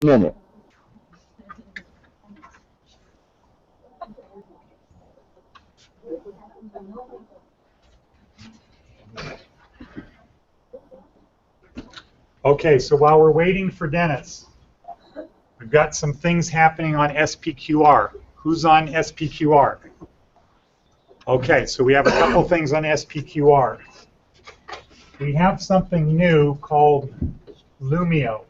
minute. Okay, so while we're waiting for Dennis, we've got some things happening on SPQR. Who's on SPQR? Okay, so we have a couple things on SPQR. We have something new called Lumio.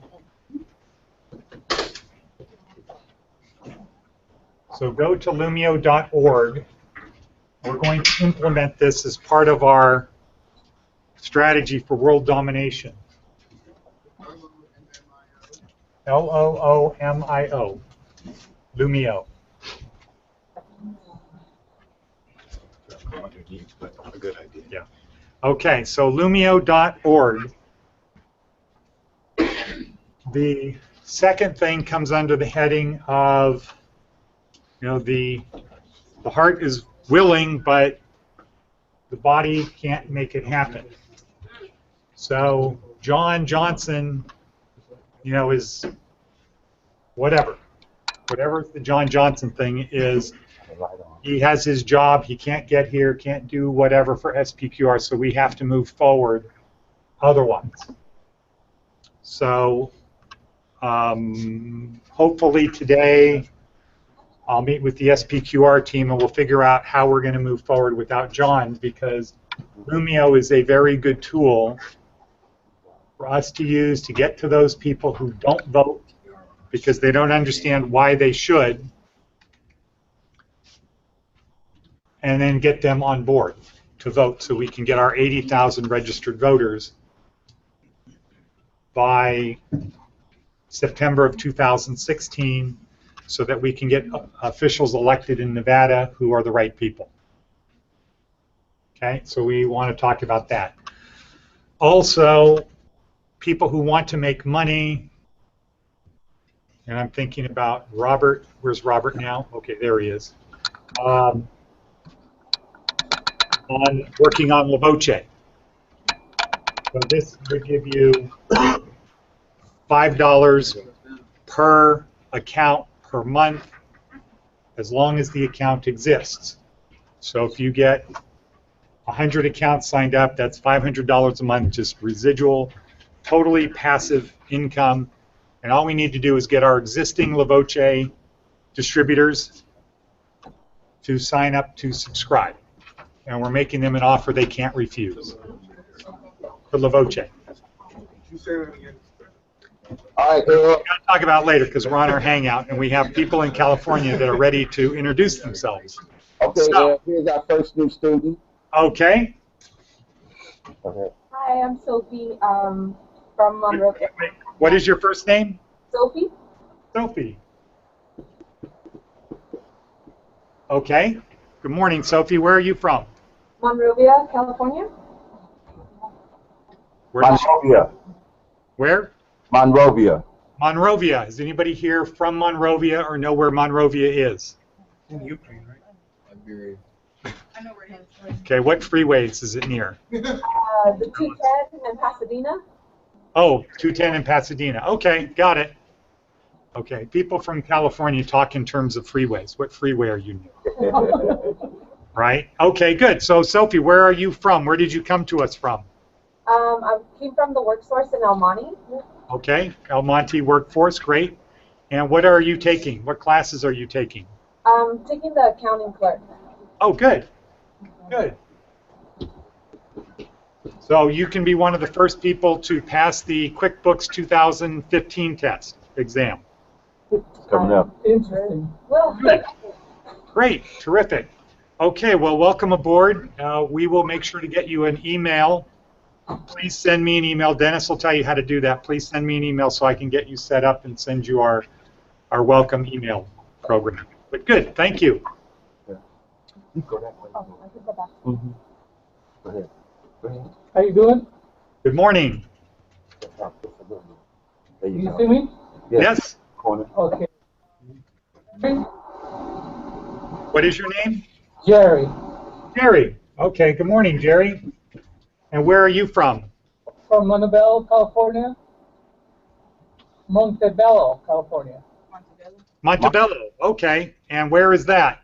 So go to lumio.org. We're going to implement this as part of our strategy for world domination. Loomio. Lumio. A good idea. Yeah. Okay, so lumio.org. The second thing comes under the heading of, the heart is willing, but the body can't make it happen. So John Johnson, is whatever the John Johnson thing is. He has his job. He can't get here, can't do whatever for SPQR, so we have to move forward otherwise. So hopefully today I'll meet with the SPQR team and we'll figure out how we're going to move forward without John, because Lumio is a very good tool for us to use to get to those people who don't vote because they don't understand why they should, and then get them on board to vote so we can get our 80,000 registered voters by September of 2016 so that we can get officials elected in Nevada who are the right people. Okay, so we want to talk about that. Also, people who want to make money, and I'm thinking about Robert. Where's Robert now? Okay, there he is. On working on La Voce. So this would give you $5 per account per month as long as the account exists. So if you get 100 accounts signed up, that's $500 a month, just residual, totally passive income. And all we need to do is get our existing La Voce distributors to sign up to subscribe. And we're making them an offer they can't refuse for La Voce. All right, We're going to talk about it later because we're on our hangout and we have people in California that are ready to introduce themselves. okay, So, here's our first new student. okay. Okay. Hi, I'm Sophie from Monrovia. Wait, what is your first name? Sophie? Sophie. Okay. Good morning, Sophie. Where are you from? Monrovia, California. Monrovia. Where? Monrovia. Monrovia. Is anybody here from Monrovia or know where Monrovia is? In Ukraine, right? Iberia. I know where it is. Okay, what freeways is it near? The 210 in Pasadena. Oh, 210 in Pasadena. Okay, got it. Okay, people from California talk in terms of freeways. What freeway are you near? Right? Okay, good. So, Sophie, where are you from? Where did you come to us from? I came from the workforce in El Monte. Okay, El Monte Workforce, great. And what are you taking? What classes are you taking? Taking the accounting clerk. Oh, good. Good. So you can be one of the first people to pass the QuickBooks 2015 test exam. Coming up. Interesting. Well, Good. Great. Terrific. Okay, well, welcome aboard. We will make sure to get you an email. Please send me an email. Dennis will tell you how to do that. Please send me an email so I can get you set up and send you our welcome email program. But good. Thank you. Go ahead. oh, I can go back. Mm-hmm. Go ahead. Go ahead. How you doing? Good morning. There you You go. see me? Yes. Corner. Okay. What is your name? Jerry, Jerry. Okay. Good morning, Jerry. And where are you from? from Montevideo, California. Montebello, California. Montebello. Okay. And where is that?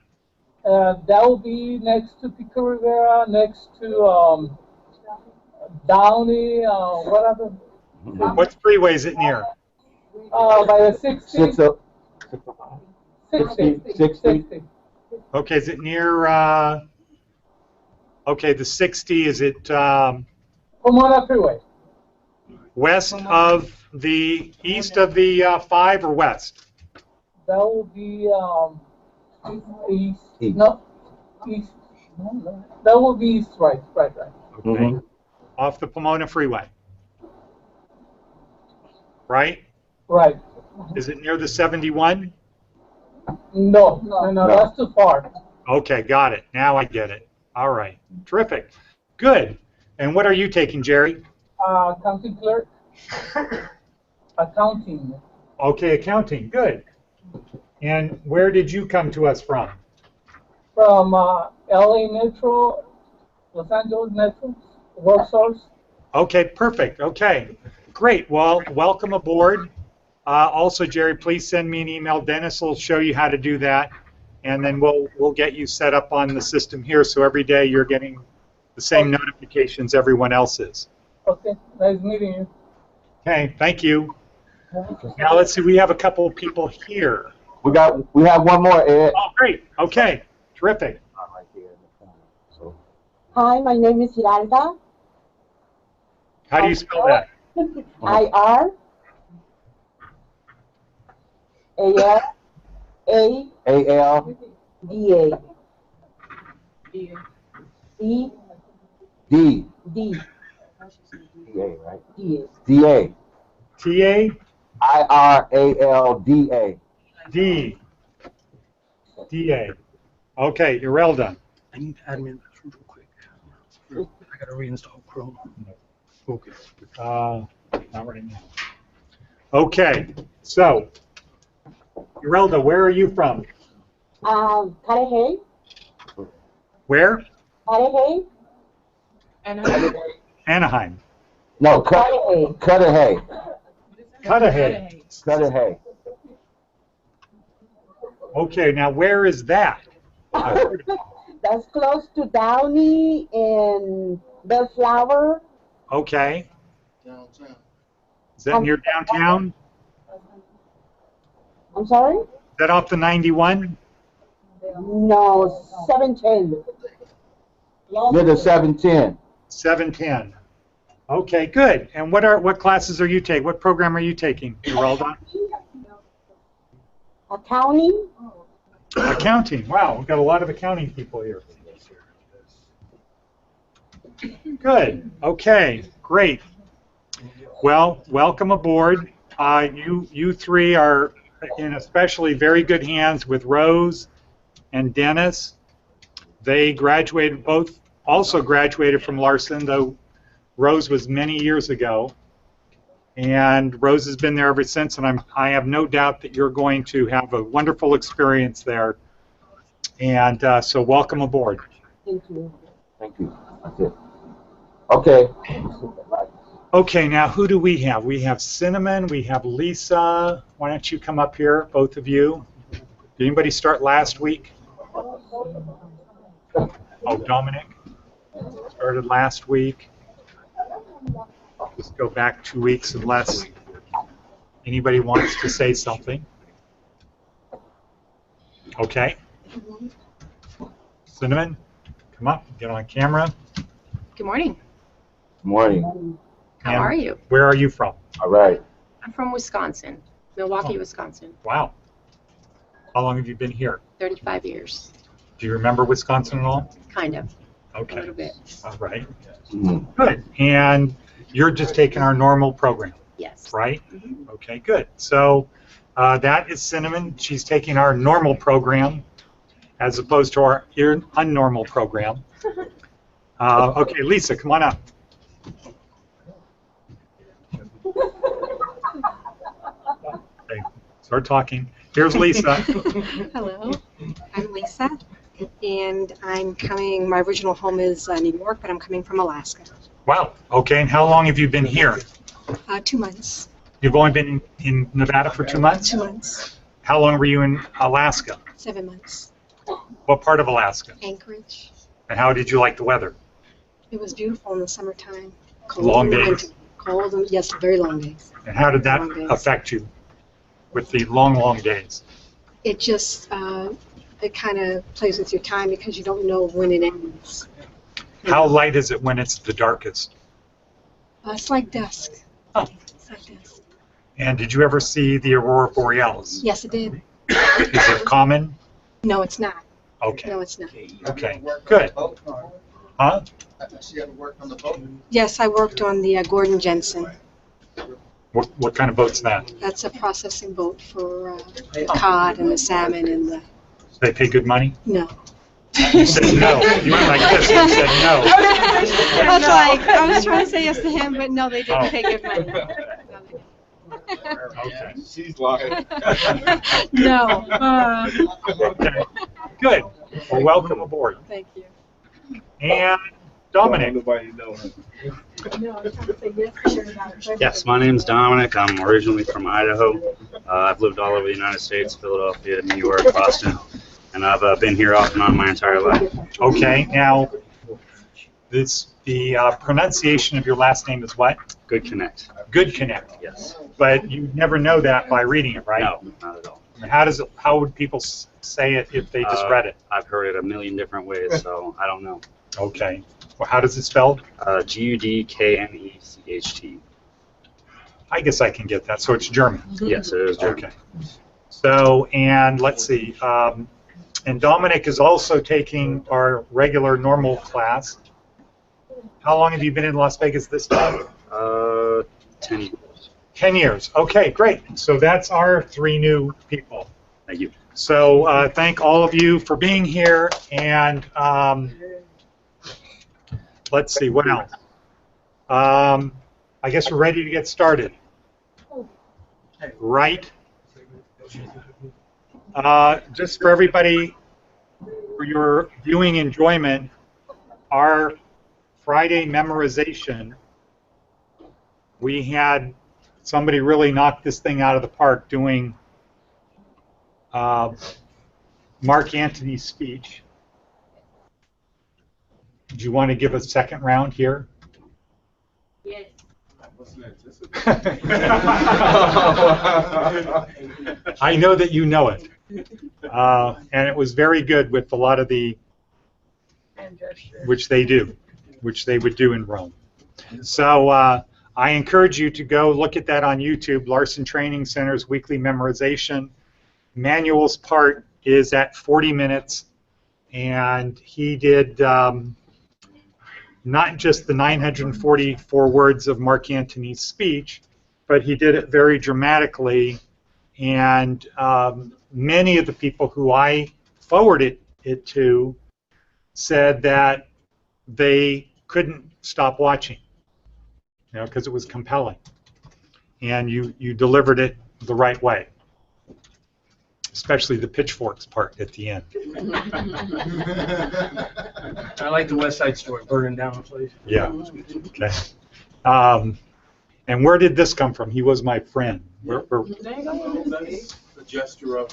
That will be next to Pico Rivera, next to Downey, whatever. What freeway is it near? By the 60. 60. Okay. Is it near? Okay. The 60. Is it Pomona Freeway. west of the east of the 5 or west? That will be east. East. No, east. No. That will be east, right. Okay. Off the Pomona Freeway. Right? Right. Is it near the 71? No, that's too far. Okay, got it. Now I get it. All right. Terrific. Good. And what are you taking, Jerry? Accounting clerk. Accounting. Okay, accounting. Good. And where did you come to us from? From LA Metro, Los Angeles Metro, World Source. Okay, perfect. Okay, great. Well, welcome aboard. Also, Jerry, please send me an email. Dennis will show you how to do that, and then we'll get you set up on the system here, so every day you're getting the same notifications everyone else is. Okay, nice meeting you. Okay, thank you. Now let's see. We have a couple of people here. We have one more, Ed. Oh, great. Okay, terrific. Right there in the corner. So, Hi, my name is Giralda. How do you spell that? I-R A-L A-L D-A. D D. D-A, right? D-A. D-A. T-A? I-R-A-L-D-A. D. D-A. Okay, Irelda. I need admin real quick. I gotta reinstall Chrome. Okay. Not right now. Okay, so, Irelda, where are you from? Cudahy. Where? Cudahy. Anaheim. No, Cudahy. Cudahy. Cudahy. Cudahy. Okay, now where is that? That's close to Downey and Bellflower. Okay. Downtown. Is that near downtown? I'm sorry? Is that off the 91? No, 710. Near the 710. 710. Okay, good. And what classes are you taking? What program are you taking, Irelda? Accounting. Accounting. Wow, we've got a lot of accounting people here. Good. Okay, great. Well, welcome aboard. You three are in especially very good hands with Rose and Dennis. They graduated, both also graduated from Larson, though Rose was many years ago. And Rose has been there ever since, and I have no doubt that you're going to have a wonderful experience there. And so welcome aboard. Thank you. Thank you. That's it. Okay. Okay, now who do we have? We have Cinnamon, we have Lisa. Why don't you come up here, both of you? Did anybody start last week? Oh, Dominic started last week. Just go back 2 weeks unless anybody wants to say something. Okay. Cinnamon, come up, get on camera. Good morning. Good morning. How And are you? Where are you from? All right. I'm from Wisconsin, Milwaukee, Wisconsin. Wow. How long have you been here? 35 years, Do you remember Wisconsin at all? kind of, a Okay. little bit. All right. Mhm. Good. And you're just taking our normal program, Yes. right? Mhm. Okay, good. So that is Cinnamon. She's taking our normal program as opposed to our unnormal program. Okay, Lisa, come on up. Okay, start talking. Here's Lisa. Hello, I'm Lisa, and my original home is New York, but I'm coming from Alaska. Wow. Okay, and how long have you been here? 2 months. You've only been in Nevada for 2 months? 2 months, How long were you in Alaska? 7 months. What part of Alaska? Anchorage. And how did you like the weather? It was beautiful in the summertime. Cold Long in the days? winter. Cold and yes, very long days. And how did that Long days. affect you with the long, long days? It just it kind of plays with your time because you don't know when it ends. How light is it when it's the darkest? It's like dusk. Oh. It's like dusk. And did you ever see the aurora borealis? Yes, it did. Is it common? No, it's not. Okay. No, it's not. Okay. Good. Huh? She ever worked on the boat? Yes, I worked on the Gordon Jensen. What kind of boat's that? That's a processing boat for the cod and the salmon and the. They pay good money? No. You said no. You went like this and said no. I was like, I was trying to say yes to him, but no, they didn't pay good money. Okay. She's lying. No. Okay. Good. Well, welcome aboard. Thank you. And Dominic. Nobody knows. Yes, my name's Dominic. I'm originally from Idaho. I've lived all over the United States, Philadelphia, New York, Boston, and I've been here off and on my entire life. Okay. Now, the pronunciation of your last name is what? Good Connect. Good Connect. Yes. But you never know that by reading it, right? No, not at all. How would people say it if they just read it? I've heard it a million different ways, so I don't know. Okay. Well, how does it spell? Gudknecht. I guess I can get that. So it's German. Yes, it is German. Okay. So, and let's see. And Dominic is also taking our regular normal class. How long have you been in Las Vegas this time? 10 years. 10 years. Okay, great. So that's our 3 new people. Thank you. So thank all of you for being here. And let's see, what else? I guess we're ready to get started. Right? Just for everybody, for your viewing enjoyment, our Friday memorization, we had somebody really knock this thing out of the park doing Mark Antony's speech. Do you want to give a second round here? Yes. I know that you know it. And it was very good with a lot of the, which they would do in Rome. So I encourage you to go look at that on YouTube, Larson Training Center's weekly memorization. Manuel's part is at 40 minutes, and he did not just the 944 words of Mark Antony's speech, but he did it very dramatically, and many of the people who I forwarded it to said that they couldn't stop watching, you know, because it was compelling, and you delivered it the right way, especially the pitchforks part at the end. I like the West Side Story, burning down the place. Yeah. Okay. And where did this come from? He was my friend. That's the gesture of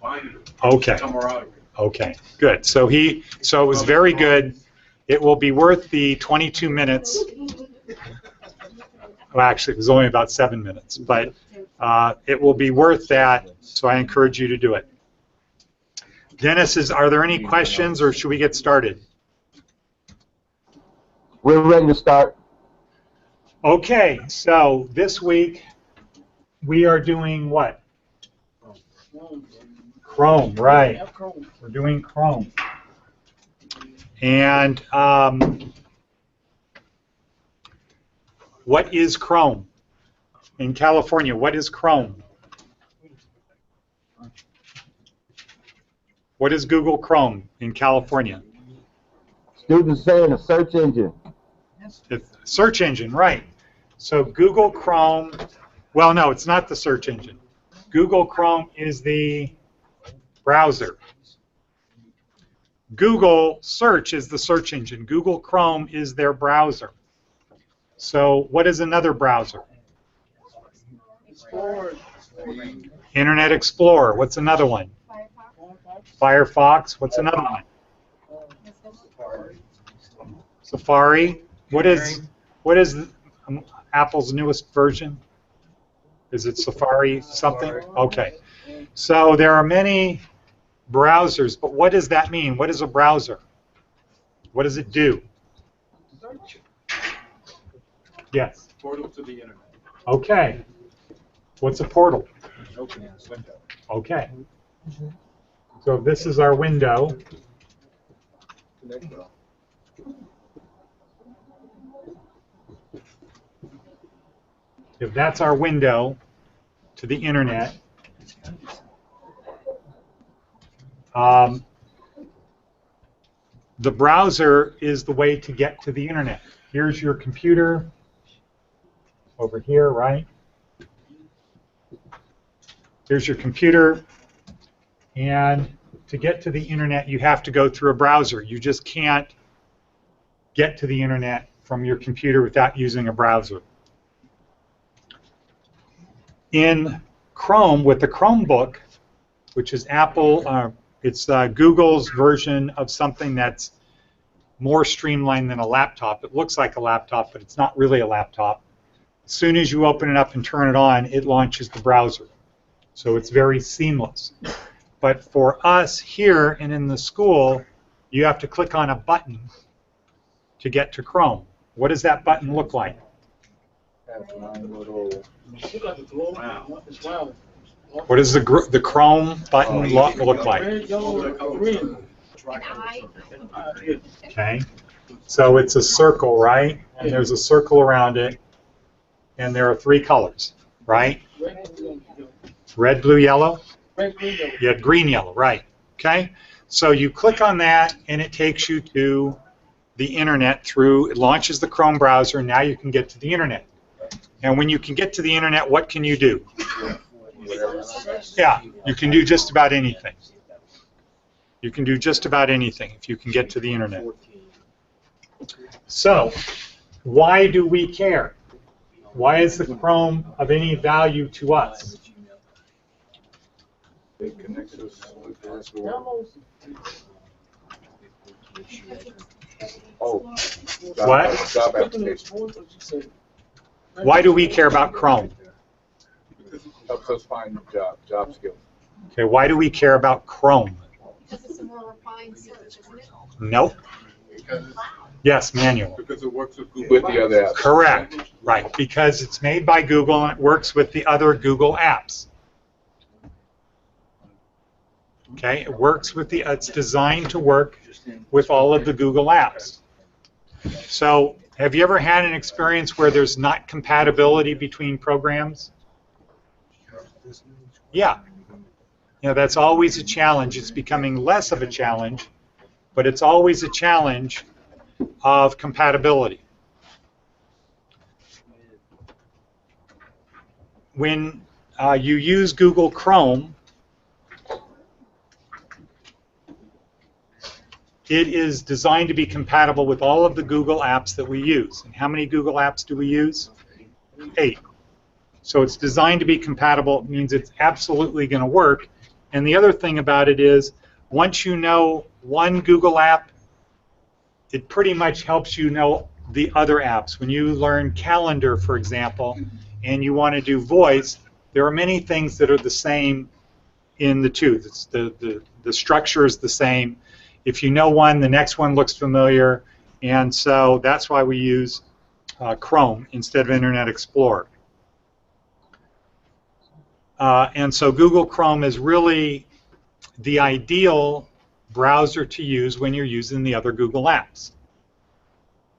binding. Okay. Camaraderie. Okay. Good. So it was very good. It will be worth the 22 minutes. Well, actually, it was only about 7 minutes, but it will be worth that. So I encourage you to do it. Dennis, are there any questions, or should we get started? We're ready to start. Okay, so this week we are doing what? Chrome, right. We're doing Chrome. And what is Chrome? In California, what is Chrome? What is Google Chrome in California? Students saying a search engine. It's a search engine, right. So Google Chrome, well, no, it's not the search engine. Google Chrome is the browser. Google Search is the search engine. Google Chrome is their browser. So what is another browser? Internet Explorer. What's another one? Firefox. What's another one? Safari. What is Apple's newest version? Is it Safari something? Okay. So there are many browsers, but what does that mean? What is a browser? What does it do? Yes. Portal to the internet. Okay. What's a portal? Opening this window. Okay. So this is our window. If that's our window to the internet, the browser is the way to get to the internet. Here's your computer over here, right? Here's your computer, and to get to the internet, you have to go through a browser. You just can't get to the internet from your computer without using a browser. In Chrome, with the Chromebook, which is Apple, it's Google's version of something that's more streamlined than a laptop. It looks like a laptop, but it's not really a laptop. As soon as you open it up and turn it on, it launches the browser. So it's very seamless. But for us here and in the school, you have to click on a button to get to Chrome. What does that button look like? What does the Chrome button look like? Okay, so it's a circle, right? And there's a circle around it, and there are three colors, right? Red, blue, yellow? You had green, yellow, right. Okay, so you click on that, and it takes you to the internet through, it launches the Chrome browser, and now you can get to the internet. And when you can get to the internet, what can you do? Yeah, you can do just about anything. You can do just about anything if you can get to the internet. So, why do we care? Why is the Chrome of any value to us? It connects us with the What? job application. Why do we care about Chrome? Helps us find job skills. Okay, why do we care about Chrome? Because it's a more refined search, isn't it? Nope. Yes, manual. Because it works with Google. With the other apps. Correct. Right, because it's made by Google and it works with the other Google apps. Okay, it works with it's designed to work with all of the Google apps. So, have you ever had an experience where there's not compatibility between programs? Yeah. You know, that's always a challenge. It's becoming less of a challenge, but it's always a challenge of compatibility. When you use Google Chrome, it is designed to be compatible with all of the Google apps that we use. And how many Google apps do we use? 8. So it's designed to be compatible. It means it's absolutely going to work. And the other thing about it is, once you know one Google app, it pretty much helps you know the other apps. When you learn Calendar, for example, and you want to do voice, there are many things that are the same in the two. The structure is the same. If you know one, the next one looks familiar, and so that's why we use Chrome instead of Internet Explorer. And so Google Chrome is really the ideal browser to use when you're using the other Google apps.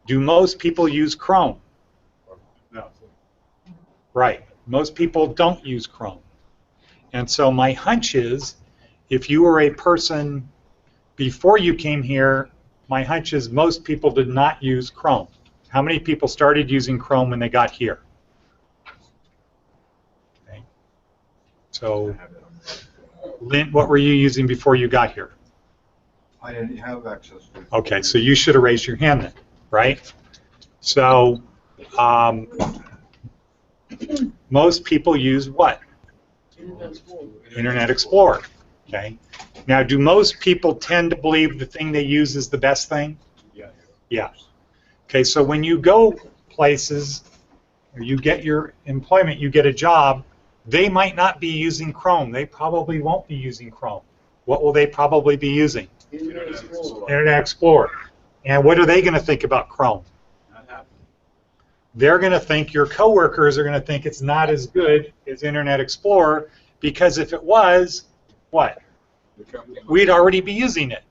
Do most people use Chrome? No. Right. Most people don't use Chrome. And so my hunch is, if you were a person before you came here, my hunch is most people did not use Chrome. How many people started using Chrome when they got here? Okay. So, Lynn, what were you using before you got here? I didn't have access to it. Okay, so you should have raised your hand then, right? So, Most people use what? Internet Explorer. Okay. Now, do most people tend to believe the thing they use is the best thing? Yes. Yeah. Okay, so when you go places, or you get your employment, you get a job, they might not be using Chrome. They probably won't be using Chrome. What will they probably be using? Internet Explorer. And what are they going to think about Chrome? They're going to think, your coworkers are going to think it's not as good as Internet Explorer, because if it was, what? We'd already be using it.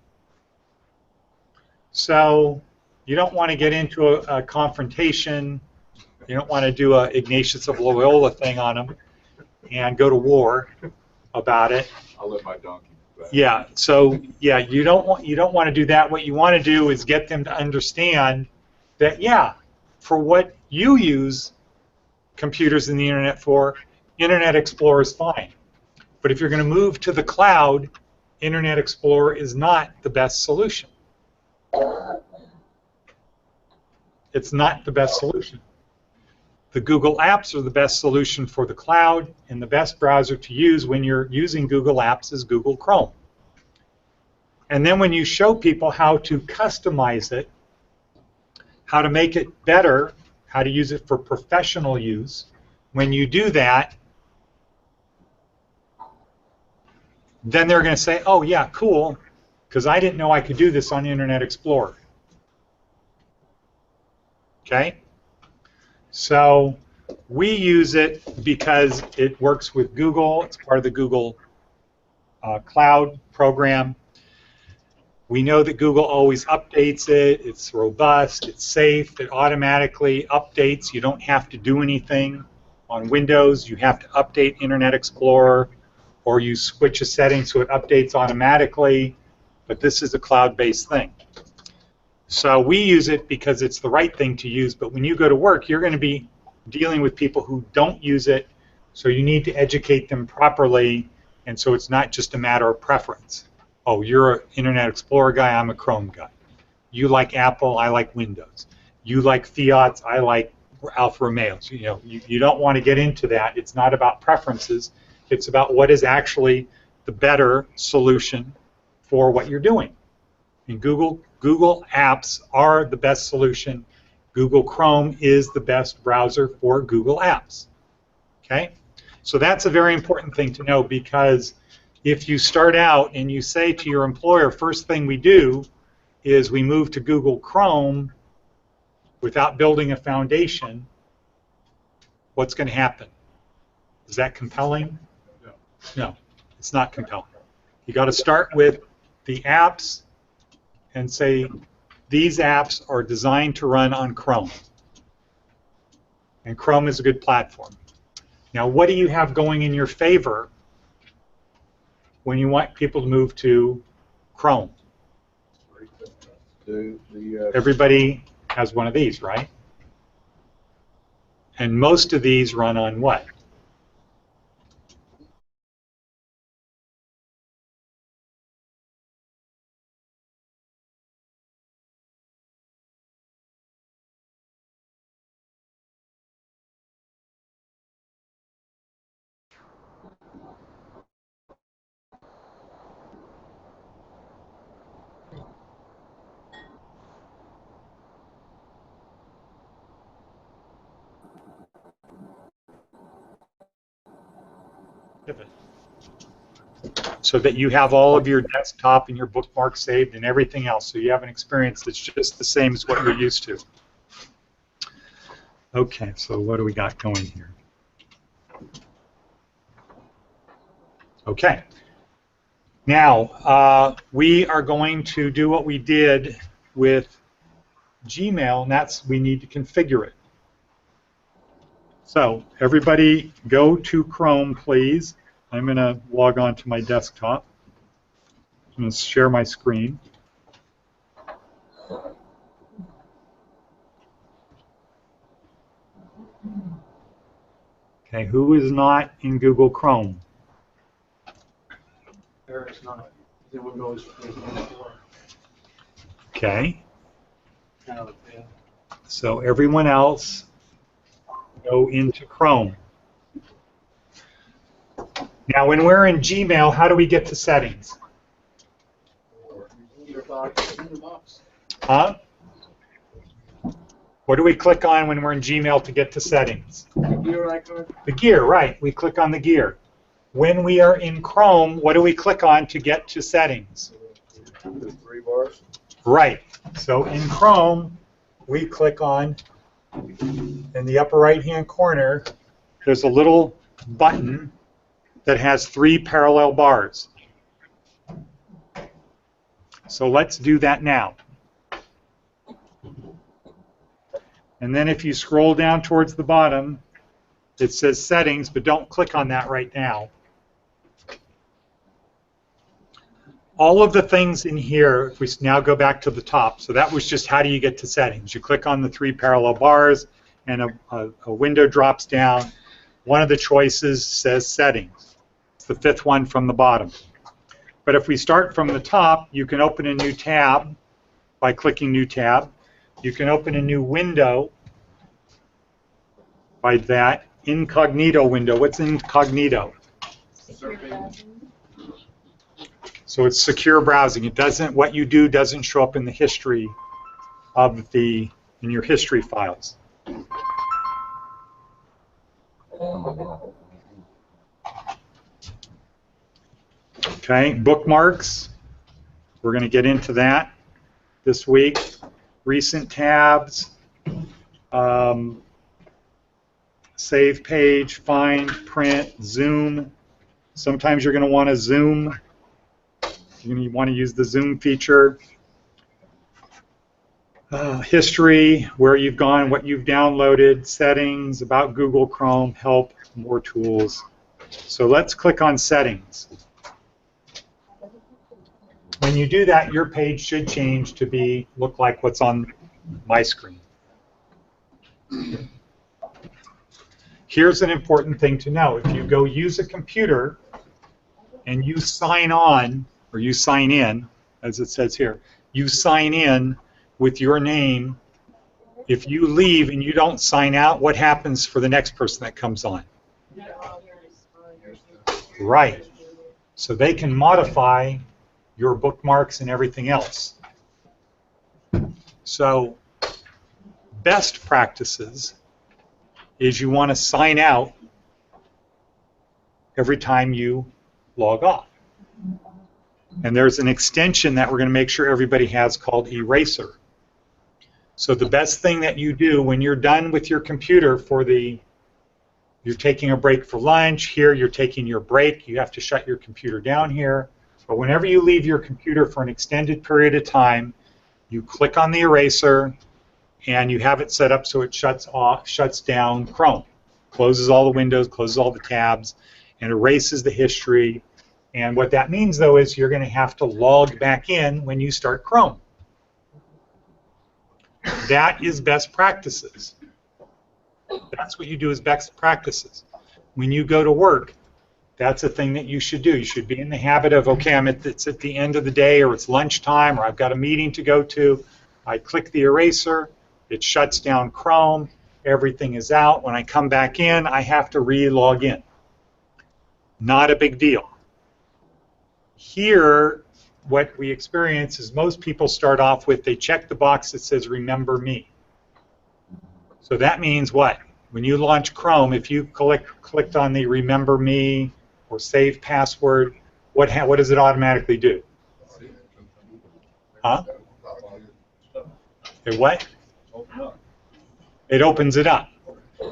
So you don't want to get into a confrontation. You don't want to do a Ignatius of Loyola thing on them and go to war about it. I'll let my donkey back. Yeah. So yeah, you don't want to do that. What you want to do is get them to understand that, yeah, for what you use computers and the internet for, Internet Explorer is fine. But if you're going to move to the cloud, Internet Explorer is not the best solution. It's not the best solution. The Google Apps are the best solution for the cloud, and the best browser to use when you're using Google Apps is Google Chrome. And then when you show people how to customize it, how to make it better, how to use it for professional use, when you do that, then they're going to say, oh yeah, cool, because I didn't know I could do this on Internet Explorer. Okay? So we use it because it works with Google. It's part of the Google Cloud program. We know that Google always updates it. It's robust. It's safe. It automatically updates. You don't have to do anything. On Windows, you have to update Internet Explorer, or you switch a setting so it updates automatically. But this is a cloud-based thing. So we use it because it's the right thing to use. But when you go to work, you're going to be dealing with people who don't use it. So you need to educate them properly. And so it's not just a matter of preference. Oh, you're an Internet Explorer guy, I'm a Chrome guy. You like Apple, I like Windows. You like Fiat, I like Alfa Romeos. You know, you don't want to get into that. It's not about preferences. It's about what is actually the better solution for what you're doing. And Google Apps are the best solution. Google Chrome is the best browser for Google Apps. Okay? So that's a very important thing to know, because if you start out and you say to your employer, first thing we do is we move to Google Chrome without building a foundation, what's going to happen? Is that compelling? No, it's not compelling. You got to start with the apps and say, these apps are designed to run on Chrome. And Chrome is a good platform. Now, what do you have going in your favor when you want people to move to Chrome? Everybody has one of these, right? And most of these run on what? So that you have all of your desktop and your bookmarks saved and everything else, so you have an experience that's just the same as what you're used to. Okay, so what do we got going here? Okay. Now, we are going to do what we did with Gmail, and that's we need to configure it. So, everybody go to Chrome, please. I'm going to log on to my desktop. I'm going to share my screen. Okay, who is not in Google Chrome? Eric's not. The Windows before. Okay, Kind of, yeah. so everyone else go into Chrome. Now, when we're in Gmail, how do we get to settings? Huh? What do we click on when we're in Gmail to get to settings? The gear, right. We click on the gear. When we are in Chrome, what do we click on to get to settings? The 3 bars. Right. So in Chrome, we click on, in the upper right-hand corner, there's a little button that has 3 parallel bars. So let's do that now. And then if you scroll down towards the bottom, it says settings, but don't click on that right now. All of the things in here, if we now go back to the top, so that was just how do you get to settings. You click on the 3 parallel bars and a window drops down. One of the choices says settings. It's the 5th one from the bottom. But if we start from the top, you can open a new tab by clicking New Tab. You can open a new window by that. Incognito window. What's incognito? So it's secure browsing. It doesn't, what you do doesn't show up in the history of in your history files. Okay, bookmarks. We're going to get into that this week. Recent tabs, save page, find, print, zoom. Sometimes you're going to want to zoom. You're going to want to use the zoom feature. History, where you've gone, what you've downloaded, settings, about Google Chrome, help, more tools. So let's click on settings. When you do that, your page should change to look like what's on my screen. Here's an important thing to know. If you go use a computer and you sign on, or you sign in, as it says here, you sign in with your name. If you leave and you don't sign out, what happens for the next person that comes on? Right. So they can modify your bookmarks and everything else. So best practices is you want to sign out every time you log off. And there's an extension that we're going to make sure everybody has called Eraser. So the best thing that you do when you're done with your computer you're taking a break for lunch, here you're taking your break, you have to shut your computer down here. But whenever you leave your computer for an extended period of time, you click on the eraser and you have it set up so it shuts down Chrome. Closes all the windows, closes all the tabs, and erases the history. And what that means, though, is you're going to have to log back in when you start Chrome. That is best practices. That's what you do as best practices. When you go to work, that's a thing that you should do. You should be in the habit of, okay, it's at the end of the day, or it's lunchtime, or I've got a meeting to go to. I click the eraser, it shuts down Chrome, everything is out. When I come back in, I have to re-log in. Not a big deal. Here, what we experience is most people start off with, they check the box that says remember me. So that means what? When you launch Chrome, if you clicked on the remember me or save password, what does it automatically do? Huh? It what? It opens it up.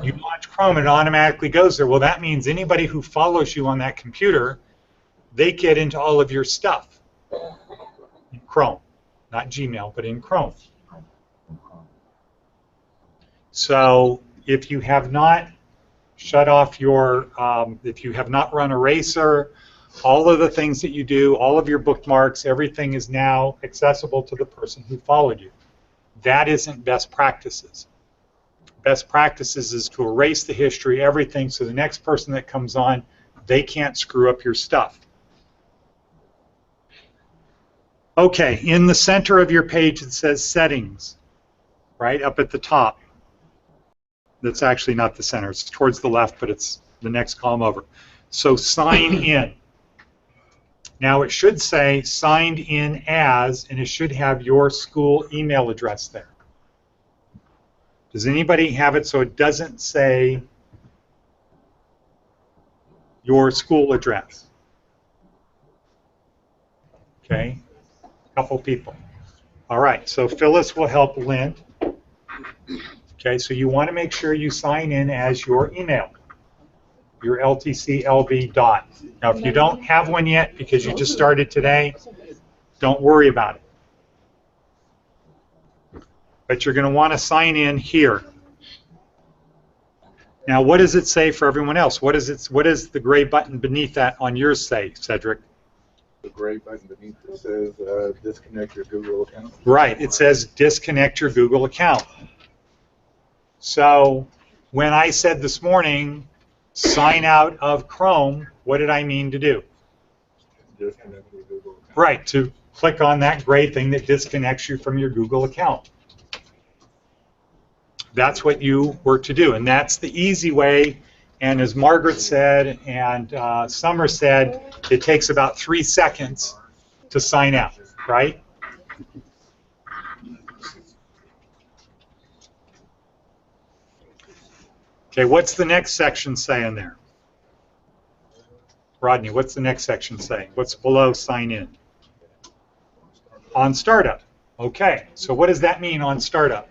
You launch Chrome, it automatically goes there. Well, that means anybody who follows you on that computer, they get into all of your stuff in Chrome. Not Gmail, but in Chrome. So if you have not shut off if you have not run Eraser, all of the things that you do, all of your bookmarks, everything is now accessible to the person who followed you. That isn't best practices. Best practices is to erase the history, everything, so the next person that comes on, they can't screw up your stuff. Okay, in the center of your page it says settings, right up at the top. That's actually not the center, it's towards the left, but it's the next column over. So sign in. Now it should say signed in as, and it should have your school email address there. Does anybody have it so it doesn't say your school address? Okay, a couple people. All right, so Phyllis will help Lynn. Okay, so you want to make sure you sign in as your email, your LTCLV dot. Now, if you don't have one yet because you just started today, don't worry about it. But you're going to want to sign in here. Now, what does it say for everyone else? What does the gray button beneath that on yours say, Cedric? The gray button beneath it says disconnect your Google account. Right, it says disconnect your Google account. So when I said this morning, sign out of Chrome, what did I mean to do? Disconnect your Google account. Right, to click on that gray thing that disconnects you from your Google account. That's what you were to do, and that's the easy way. And as Margaret said and Summer said, it takes about 3 seconds to sign out, right? Okay, what's the next section saying there? Rodney, what's the next section saying? What's below sign in? On startup. Okay, so what does that mean on startup?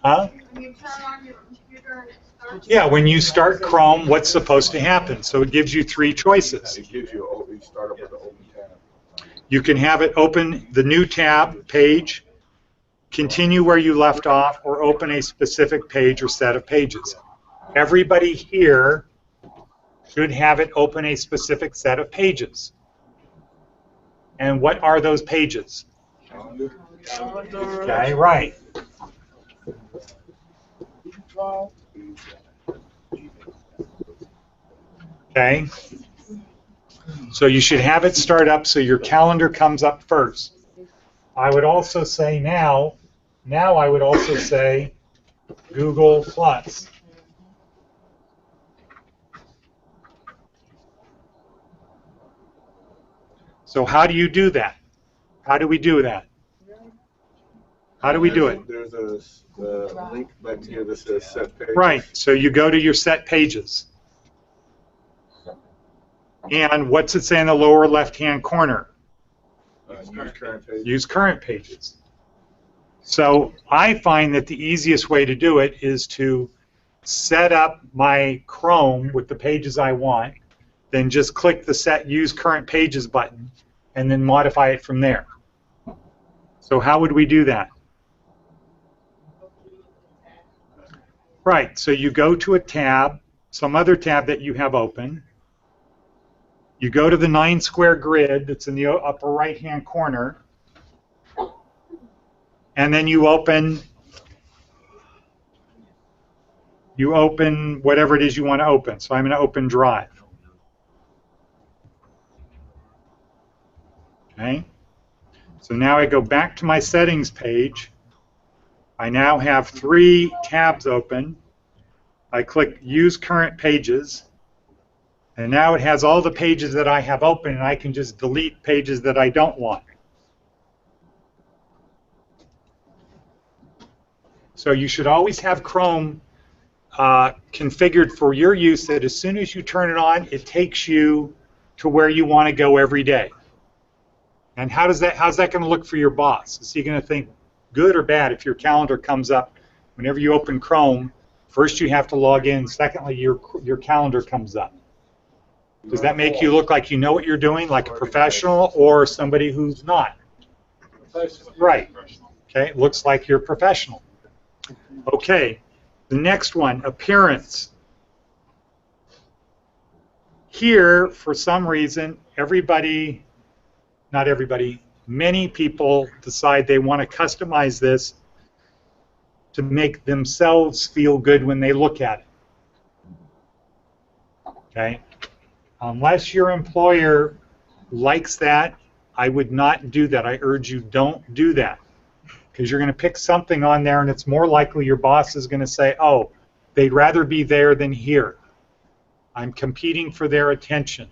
Huh? When you turn on your computer and it starts. Yeah, when you start Chrome, what's supposed to happen? So it gives you 3 choices. It gives you you start up with the open tab. You can have it open the new tab page, continue where you left off, or open a specific page or set of pages. Everybody here should have it open a specific set of pages. And what are those pages? Okay, right. Okay. So you should have it start up so your calendar comes up first. I would also say now I would also say Google Plus. So how do you do that? How do we do that? How do we do it? There's a link button here that says set page. Right, so you go to your set pages. And what's it say in the lower left-hand corner? Use current page. Use current pages. So I find that the easiest way to do it is to set up my Chrome with the pages I want, then just click the set Use Current Pages button, and then modify it from there. So how would we do that? Right, so you go to a tab, some other tab that you have open. You go to the 9-square grid that's in the upper right-hand corner, and then you open whatever it is you want to open. So I'm going to open Drive. Okay. So now I go back to my settings page. I now have 3 tabs open. I click Use Current Pages. And now it has all the pages that I have open, and I can just delete pages that I don't want. So you should always have Chrome configured for your use that as soon as you turn it on, it takes you to where you want to go every day. And how's that going to look for your boss? Is he going to think good or bad if your calendar comes up whenever you open Chrome? First you have to log in. Secondly, your calendar comes up. Does that make you look like you know what you're doing, like a professional, or somebody who's not? Right. Okay, it looks like you're professional. Okay, the next one, appearance. Here, for some reason, not everybody, many people decide they want to customize this to make themselves feel good when they look at it. Okay? Unless your employer likes that, I would not do that. I urge you, don't do that. Because you're going to pick something on there, and it's more likely your boss is going to say, oh, they'd rather be there than here. I'm competing for their attention.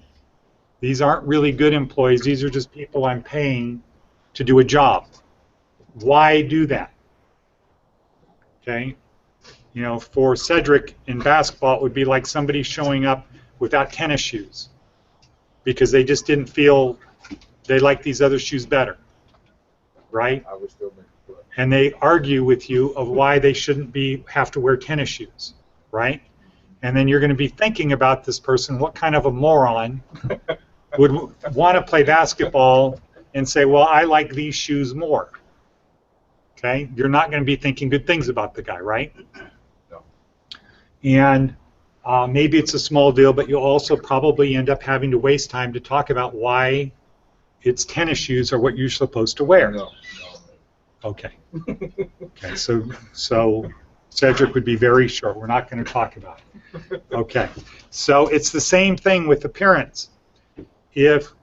These aren't really good employees. These are just people I'm paying to do a job. Why do that? Okay? You know, for Cedric in basketball, it would be like somebody showing up without tennis shoes because they just didn't feel they liked these other shoes better, right? I would still make a play. And they argue with you of why they shouldn't have to wear tennis shoes, right? And then you're going to be thinking about this person, what kind of a moron would want to play basketball and say, well, I like these shoes more. Okay? You're not going to be thinking good things about the guy, right? No. And maybe it's a small deal, but you'll also probably end up having to waste time to talk about why it's tennis shoes are what you're supposed to wear. No. Okay. Okay, so Cedric would be very sure. We're not going to talk about it. Okay. So it's the same thing with appearance. If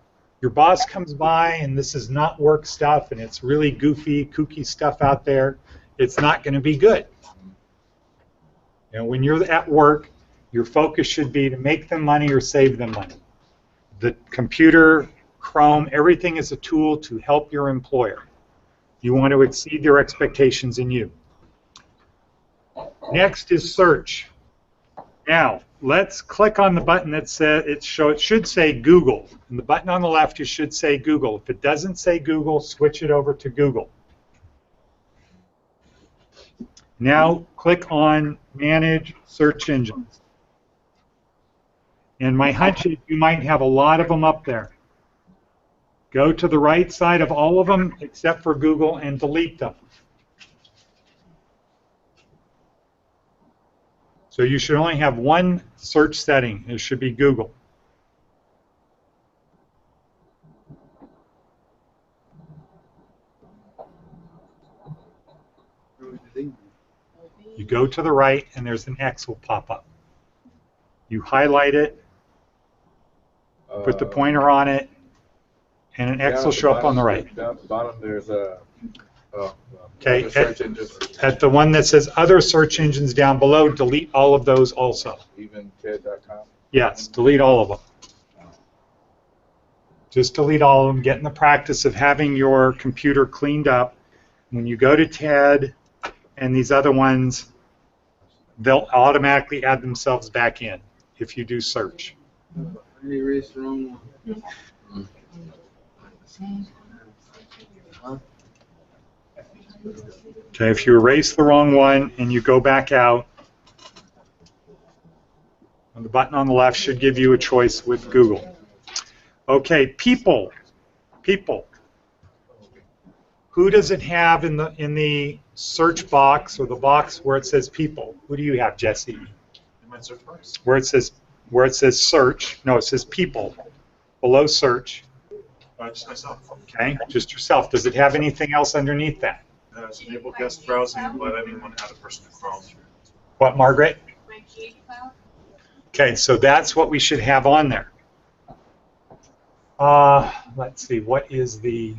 your boss comes by and this is not work stuff and it's really goofy, kooky stuff out there, it's not going to be good. You know, when you're at work, your focus should be to make them money or save them money. The computer, Chrome, everything is a tool to help your employer. You want to exceed their expectations in you. Next is search. Now, let's click on the button that says it should say Google. And the button on the left, you should say Google. If it doesn't say Google, switch it over to Google. Now, click on Manage Search Engines. And my hunch is you might have a lot of them up there. Go to the right side of all of them except for Google and delete them. So you should only have one search setting. It should be Google. You go to the right and there's an X will pop up. You highlight it, put the pointer on it, and an X will show up on the right. Down at the bottom, there's a Okay, search engines. at the one that says other search engines down below, delete all of those also. Even TED.com. Yes, delete all of them. Just delete all of them. Get in the practice of having your computer cleaned up. When you go to TED and these other ones, they'll automatically add themselves back in if you do search. Okay, if you erase the wrong one and you go back out, the button on the left should give you a choice with Google. Okay, people. People. Who does it have in the search box or the box where it says people? Who do you have, Jesse? In my search box? Where it says search. No, it says people. Below search. Just myself. Okay, just yourself. Does it have anything else underneath that? It's enable guest browsing, but I didn't want to add a person to Chrome. What, Margaret? My key file? Okay, so that's what we should have on there. Let's see, what is the...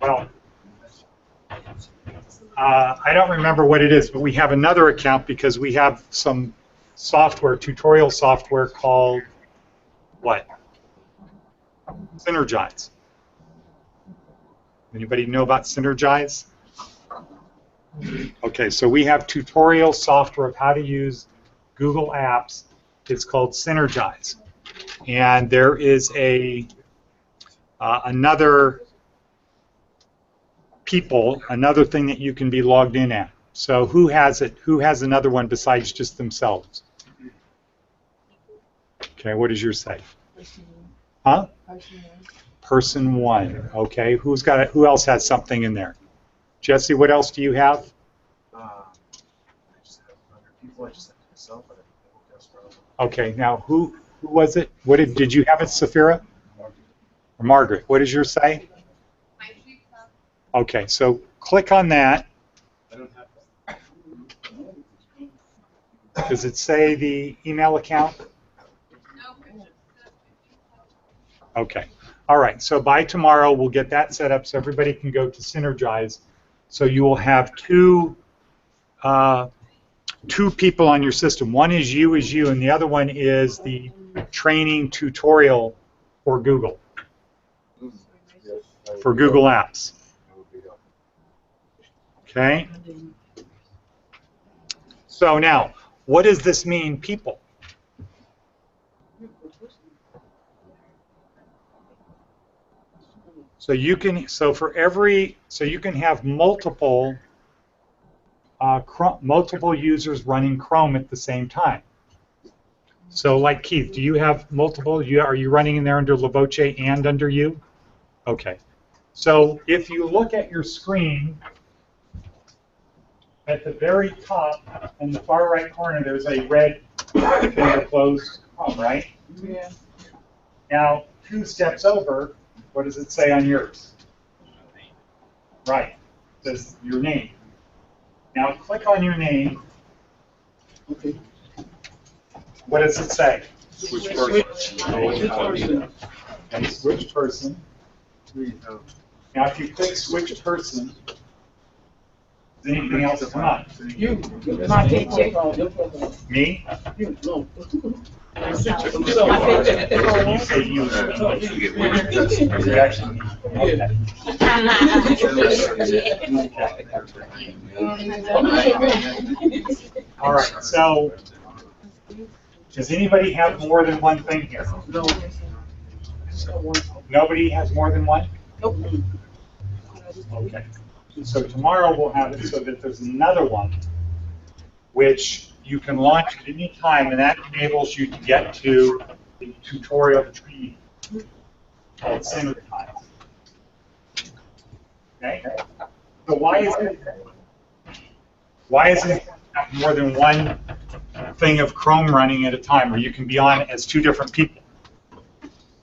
Well, I don't remember what it is, but we have another account because we have some software, tutorial software called what? Synergize. Anybody know about Synergize? Okay, so we have tutorial software of how to use Google Apps. It's called Synergize. And there is another another thing that you can be logged in at. So who has it? Who has another one besides just themselves? Okay, what does yours say? Huh? Person one. Okay, who's got it? Who else has something in there? Jesse, what else do you have? I just have under people. I just have myself. But I enable guest browsing. Okay, now who was it? What did you have it, Safira? Or Margaret? What does yours say? Okay, so click on that. Does it say the email account? Okay. All right. So by tomorrow, we'll get that set up so everybody can go to Synergize. So you will have two people on your system. One is you, and the other one is the training tutorial for Google Apps. Okay. So now, what does this mean, people? So you can have multiple users running Chrome at the same time. So like Keith, do you have multiple? Are you running in there under LaVoce and under you? Okay. So if you look at your screen, at the very top in the far right corner, there's a red finger closed Chrome, right? Yeah. Now, 2 steps over, what does it say on yours? Right. It says your name. Now click on your name. Okay. What does it say? Switch person. And switch person. Now if you click switch person, does anything else come up? You. My picture. Me? You. No. You say you. It's actually me. Okay. All right, so does anybody have more than one thing here? No. Nobody has more than one? Nope. Okay. So tomorrow we'll have it so that there's another one which you can launch at any time, and that enables you to get to the tutorial training called Synergize. Okay? So why is it have more than one thing of Chrome running at a time, where you can be on as 2 different people?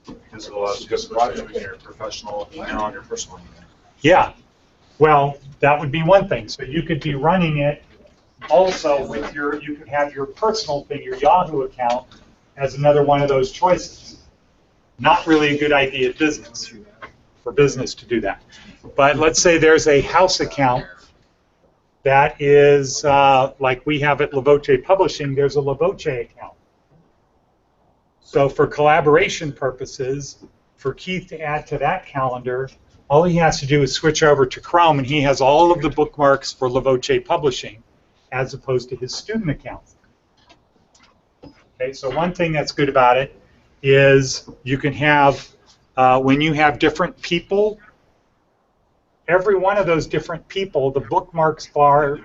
Because it allows you to switch between your professional email and your personal email. Yeah. Well, that would be one thing. So you could be running it also with you could have your personal thing, your Yahoo account, as another one of those choices. Not really a good idea for business to do that. But let's say there's a house account that is like we have at LaVoce Publishing. There's a LaVoce account. So for collaboration purposes, for Keith to add to that calendar, all he has to do is switch over to Chrome, and he has all of the bookmarks for LaVoce Publishing, as opposed to his student account. Okay, so one thing that's good about it is you can have, when you have different people, every one of those different people, the bookmarks bar,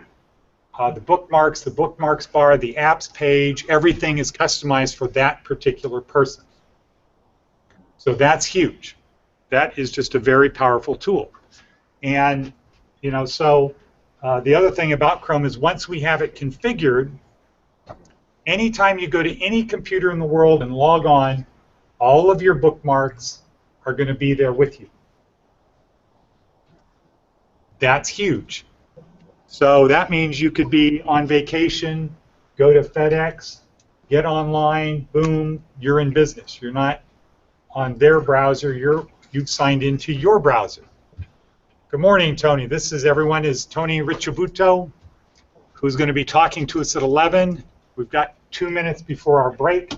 the bookmarks bar, the apps page, everything is customized for that particular person. So that's huge. That is just a very powerful tool. And, you know, so the other thing about Chrome is once we have it configured, anytime you go to any computer in the world and log on, all of your bookmarks are going to be there with you. That's huge. So that means you could be on vacation, go to FedEx, get online, boom, you're in business. You're not on their browser, you've signed into your browser. Good morning, Tony. This is Tony Richibuto, who's going to be talking to us at 11. We've got 2 minutes before our break.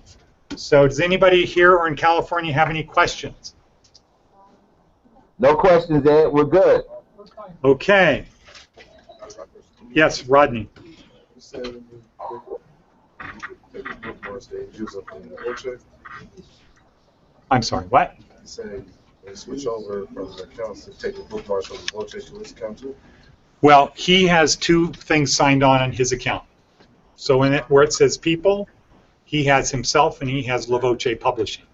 So does anybody here or in California have any questions? No questions, Ed. We're good. Okay. Yes, Rodney. You said when you take the bookmarks, they use up in the LaVoce. I'm sorry, what? You say they switch over from the accounts to take the bookmarks from the LaVoce to his account too? Well, he has 2 things signed on his account. So in it, where it says people, he has himself and he has LaVoce Publishing.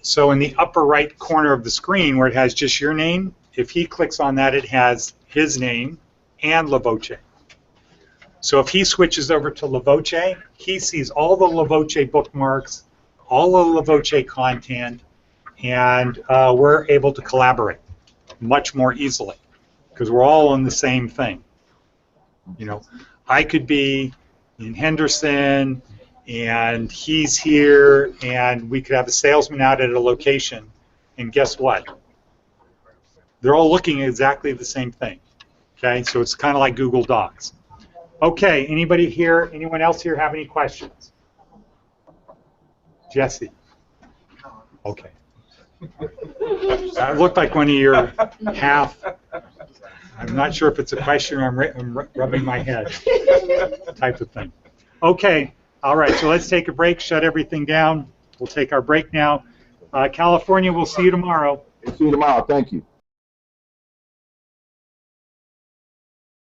So in the upper right corner of the screen where it has just your name, if he clicks on that, it has his name and LaVoce. So if he switches over to LaVoce, he sees all the LaVoce bookmarks, all the LaVoce content, and we're able to collaborate much more easily because we're all on the same thing. You know, I could be in Henderson and he's here and we could have a salesman out at a location, and guess what? They're all looking at exactly the same thing. Okay, so it's kind of like Google Docs. Okay, anybody here, anyone else here have any questions? Jesse? Okay. That looked like one of your half, I'm not sure if it's a question or I'm rubbing my head type of thing. Okay, all right, so let's take a break, shut everything down. We'll take our break now. California, we'll see you tomorrow. See you tomorrow. Thank you.